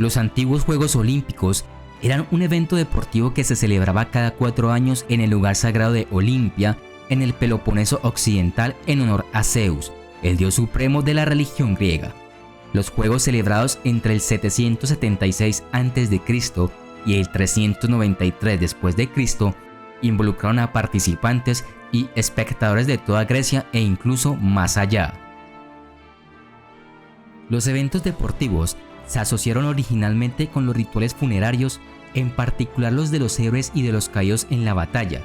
Los antiguos Juegos Olímpicos eran un evento deportivo que se celebraba cada 4 años en el lugar sagrado de Olimpia, en el Peloponeso occidental, en honor a Zeus, el dios supremo de la religión griega. Los juegos celebrados entre el 776 a.C. y el 393 después de Cristo involucraron a participantes y espectadores de toda Grecia e incluso más allá. Los eventos deportivos se asociaron originalmente con los rituales funerarios, en particular los de los héroes y de los caídos en la batalla.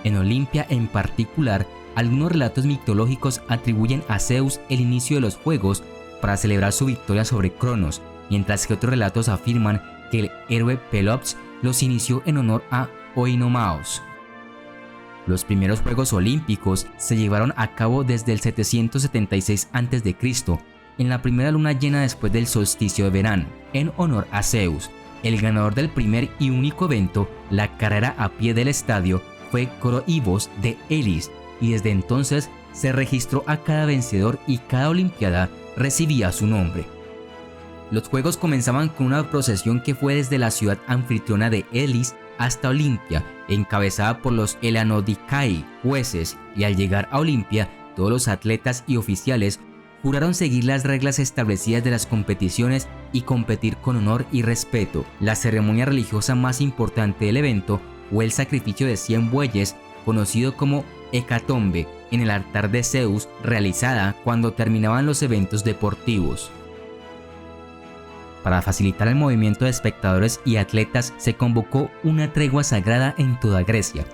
En Olimpia en particular, algunos relatos mitológicos atribuyen a Zeus el inicio de los juegos para celebrar su victoria sobre Cronos, mientras que otros relatos afirman que el héroe Pelops los inició en honor a Oinomaos. Los primeros Juegos Olímpicos se llevaron a cabo desde el 776 a.C., en la primera luna llena después del solsticio de verano, en honor a Zeus. El ganador del primer y único evento, la carrera a pie del estadio, fue Coroibos de Elis, y desde entonces se registró a cada vencedor y cada olimpiada recibía su nombre. Los juegos comenzaban con una procesión que fue desde la ciudad anfitriona de Elis hasta Olimpia, encabezada por los Elanodicai, jueces, y al llegar a Olimpia, todos los atletas y oficiales juraron seguir las reglas establecidas de las competiciones y competir con honor y respeto. La ceremonia religiosa más importante del evento fue el sacrificio de 100 bueyes, conocido como hecatombe, en el altar de Zeus, realizada cuando terminaban los eventos deportivos. Para facilitar el movimiento de espectadores y atletas, se convocó una tregua sagrada en toda Grecia.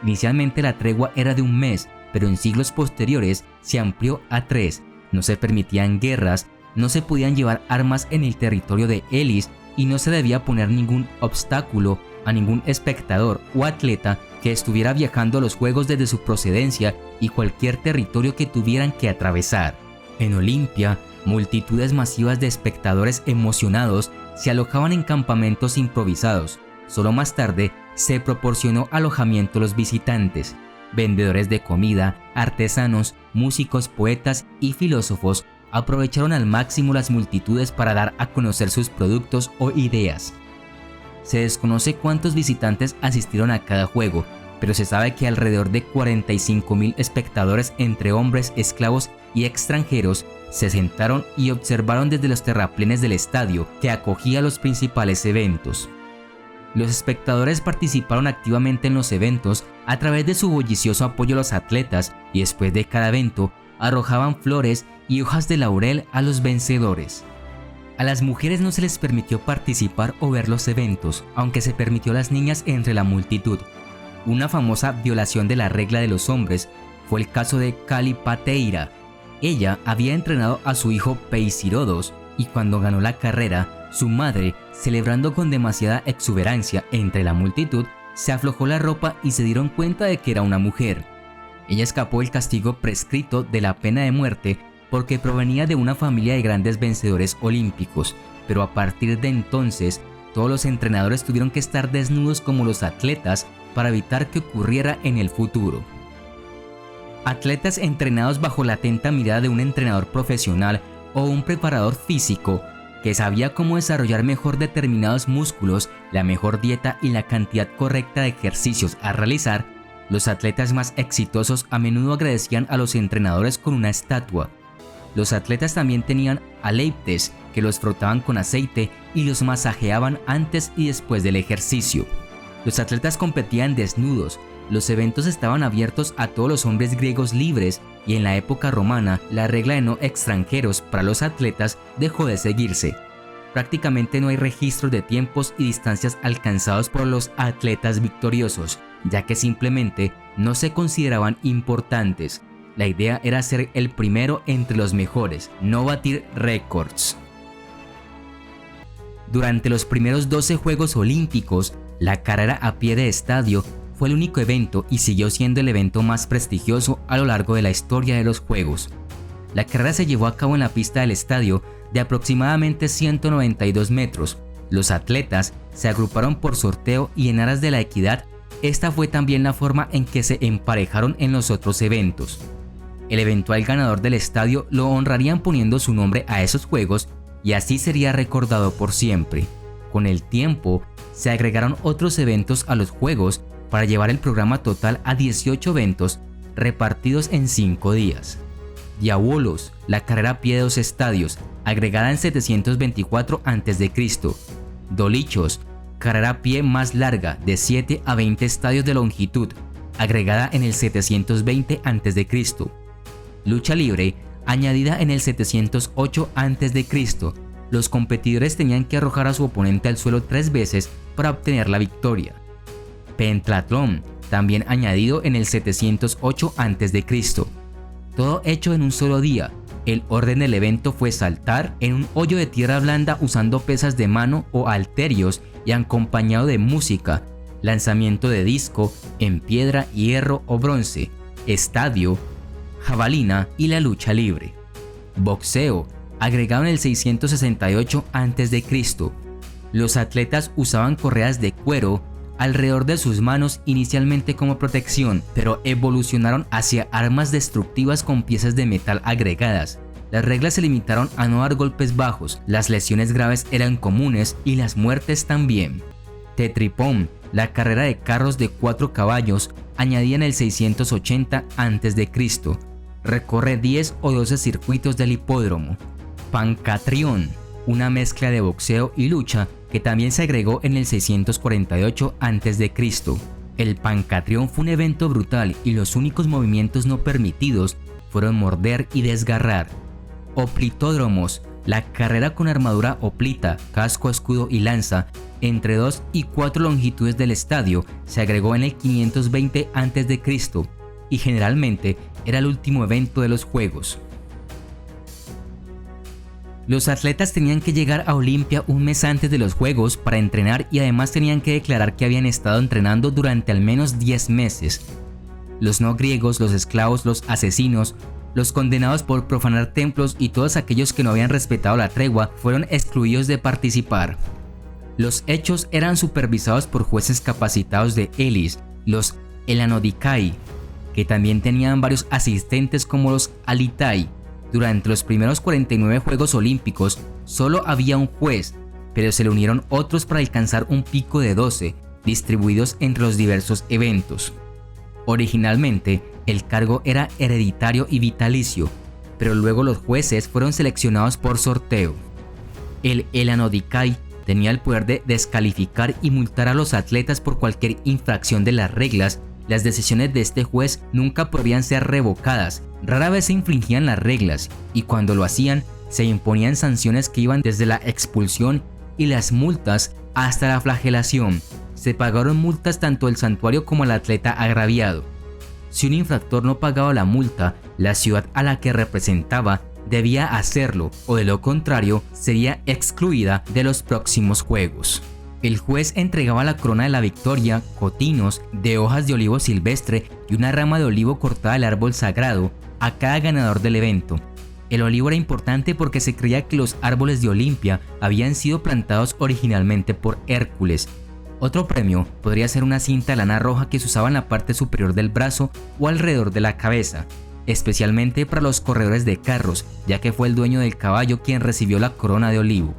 Inicialmente la tregua era de un mes, pero en siglos posteriores se amplió a 3. No se permitían guerras, no se podían llevar armas en el territorio de Elis y no se debía poner ningún obstáculo a ningún espectador o atleta que estuviera viajando a los juegos desde su procedencia y cualquier territorio que tuvieran que atravesar. En Olimpia, multitudes masivas de espectadores emocionados se alojaban en campamentos improvisados. Solo más tarde se proporcionó alojamiento a los visitantes. Vendedores de comida, artesanos, músicos, poetas y filósofos aprovecharon al máximo las multitudes para dar a conocer sus productos o ideas. Se desconoce cuántos visitantes asistieron a cada juego, pero se sabe que alrededor de 45.000 espectadores entre hombres, esclavos y extranjeros se sentaron y observaron desde los terraplenes del estadio que acogía los principales eventos. Los espectadores participaron activamente en los eventos a través de su bullicioso apoyo a los atletas y después de cada evento arrojaban flores y hojas de laurel a los vencedores. A las mujeres no se les permitió participar o ver los eventos, aunque se permitió a las niñas entre la multitud. Una famosa violación de la regla de los hombres fue el caso de Calipateira. Ella había entrenado a su hijo Peisirodos y cuando ganó la carrera, su madre, celebrando con demasiada exuberancia entre la multitud, se aflojó la ropa y se dieron cuenta de que era una mujer. Ella escapó del castigo prescrito de la pena de muerte porque provenía de una familia de grandes vencedores olímpicos, pero a partir de entonces, todos los entrenadores tuvieron que estar desnudos como los atletas para evitar que ocurriera en el futuro. Atletas entrenados bajo la atenta mirada de un entrenador profesional o un preparador físico que sabía cómo desarrollar mejor determinados músculos, la mejor dieta y la cantidad correcta de ejercicios a realizar, los atletas más exitosos a menudo agradecían a los entrenadores con una estatua. Los atletas también tenían aleiptes que los frotaban con aceite y los masajeaban antes y después del ejercicio. Los atletas competían desnudos. Los eventos estaban abiertos a todos los hombres griegos libres y en la época romana la regla de no extranjeros para los atletas dejó de seguirse. Prácticamente no hay registros de tiempos y distancias alcanzados por los atletas victoriosos, ya que simplemente no se consideraban importantes. La idea era ser el primero entre los mejores, no batir récords. Durante los primeros 12 Juegos Olímpicos, la carrera a pie de estadio fue el único evento y siguió siendo el evento más prestigioso a lo largo de la historia de los Juegos. La carrera se llevó a cabo en la pista del estadio de aproximadamente 192 metros. Los atletas se agruparon por sorteo y en aras de la equidad, esta fue también la forma en que se emparejaron en los otros eventos. El eventual ganador del estadio lo honrarían poniendo su nombre a esos Juegos y así sería recordado por siempre. Con el tiempo, se agregaron otros eventos a los Juegos para llevar el programa total a 18 eventos repartidos en 5 días. Diabolos, la carrera a pie de 2 estadios, agregada en 724 a.C. Dolichos, carrera a pie más larga de 7 a 20 estadios de longitud, agregada en el 720 a.C. Lucha libre, añadida en el 708 a.C. Los competidores tenían que arrojar a su oponente al suelo 3 veces para obtener la victoria. Pentatlón, también añadido en el 708 a.C. Todo hecho en un solo día. El orden del evento fue saltar en un hoyo de tierra blanda usando pesas de mano o halterios y acompañado de música, lanzamiento de disco en piedra, hierro o bronce, estadio, jabalina y la lucha libre. Boxeo, agregado en el 668 a.C. Los atletas usaban correas de cuero alrededor de sus manos inicialmente como protección, pero evolucionaron hacia armas destructivas con piezas de metal agregadas. Las reglas se limitaron a no dar golpes bajos, las lesiones graves eran comunes y las muertes también. Tetripón, la carrera de carros de 4 caballos, añadida en el 680 a.C. Recorre 10 o 12 circuitos del hipódromo. Pancatrión, una mezcla de boxeo y lucha que también se agregó en el 648 a.C. El Pancatrión fue un evento brutal y los únicos movimientos no permitidos fueron morder y desgarrar. Oplitódromos, la carrera con armadura oplita, casco, escudo y lanza, entre 2 y 4 longitudes del estadio, se agregó en el 520 a.C. y generalmente era el último evento de los Juegos. Los atletas tenían que llegar a Olimpia un mes antes de los Juegos para entrenar y además tenían que declarar que habían estado entrenando durante al menos 10 meses. Los no griegos, los esclavos, los asesinos, los condenados por profanar templos y todos aquellos que no habían respetado la tregua fueron excluidos de participar. Los hechos eran supervisados por jueces capacitados de Elis, los Elanodikai, que también tenían varios asistentes como los Alitai. Durante los primeros 49 Juegos Olímpicos solo había un juez, pero se le unieron otros para alcanzar un pico de 12, distribuidos entre los diversos eventos. Originalmente, el cargo era hereditario y vitalicio, pero luego los jueces fueron seleccionados por sorteo. El Elanodikai tenía el poder de descalificar y multar a los atletas por cualquier infracción de las reglas. Las decisiones de este juez nunca podían ser revocadas, rara vez se infringían las reglas y cuando lo hacían se imponían sanciones que iban desde la expulsión y las multas hasta la flagelación. Se pagaron multas tanto al santuario como al atleta agraviado. Si un infractor no pagaba la multa, la ciudad a la que representaba debía hacerlo o de lo contrario sería excluida de los próximos Juegos. El juez entregaba la corona de la victoria, cotinos de hojas de olivo silvestre y una rama de olivo cortada del árbol sagrado a cada ganador del evento. El olivo era importante porque se creía que los árboles de Olimpia habían sido plantados originalmente por Hércules. Otro premio podría ser una cinta de lana roja que se usaba en la parte superior del brazo o alrededor de la cabeza, especialmente para los corredores de carros, ya que fue el dueño del caballo quien recibió la corona de olivo.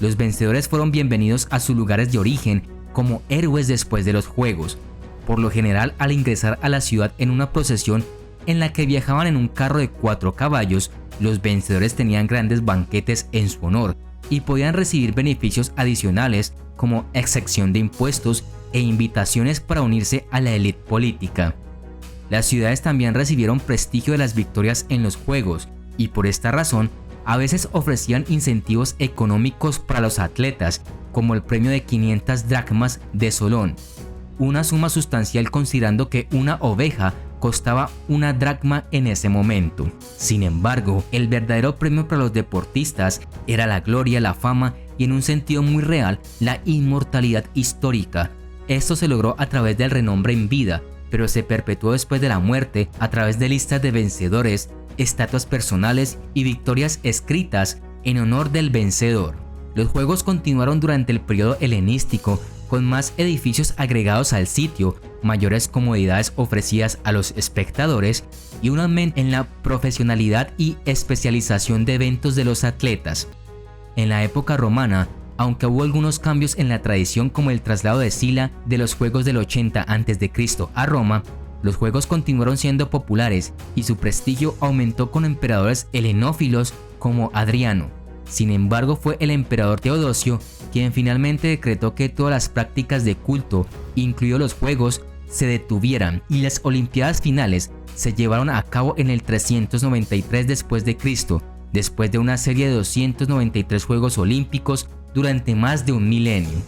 Los vencedores fueron bienvenidos a sus lugares de origen como héroes después de los Juegos, por lo general al ingresar a la ciudad en una procesión en la que viajaban en un carro de 4 caballos. Los vencedores tenían grandes banquetes en su honor y podían recibir beneficios adicionales como exención de impuestos e invitaciones para unirse a la élite política. Las ciudades también recibieron prestigio de las victorias en los Juegos y por esta razón a veces ofrecían incentivos económicos para los atletas, como el premio de 500 dracmas de Solón, una suma sustancial considerando que una oveja costaba una dracma en ese momento. Sin embargo, el verdadero premio para los deportistas era la gloria, la fama y en un sentido muy real, la inmortalidad histórica. Esto se logró a través del renombre en vida, pero se perpetuó después de la muerte a través de listas de vencedores, estatuas personales y victorias escritas en honor del vencedor. Los Juegos continuaron durante el periodo helenístico con más edificios agregados al sitio, mayores comodidades ofrecidas a los espectadores y un aumento en la profesionalidad y especialización de eventos de los atletas. En la época romana, Aunque hubo algunos cambios en la tradición como el traslado de Sila de los Juegos del 80 a.C. a Roma, los Juegos continuaron siendo populares y su prestigio aumentó con emperadores helenófilos como Adriano. Sin embargo, fue el emperador Teodosio quien finalmente decretó que todas las prácticas de culto, incluidos los Juegos, se detuvieran y las Olimpiadas finales se llevaron a cabo en el 393 después de Cristo, después de una serie de 293 Juegos Olímpicos durante más de un milenio.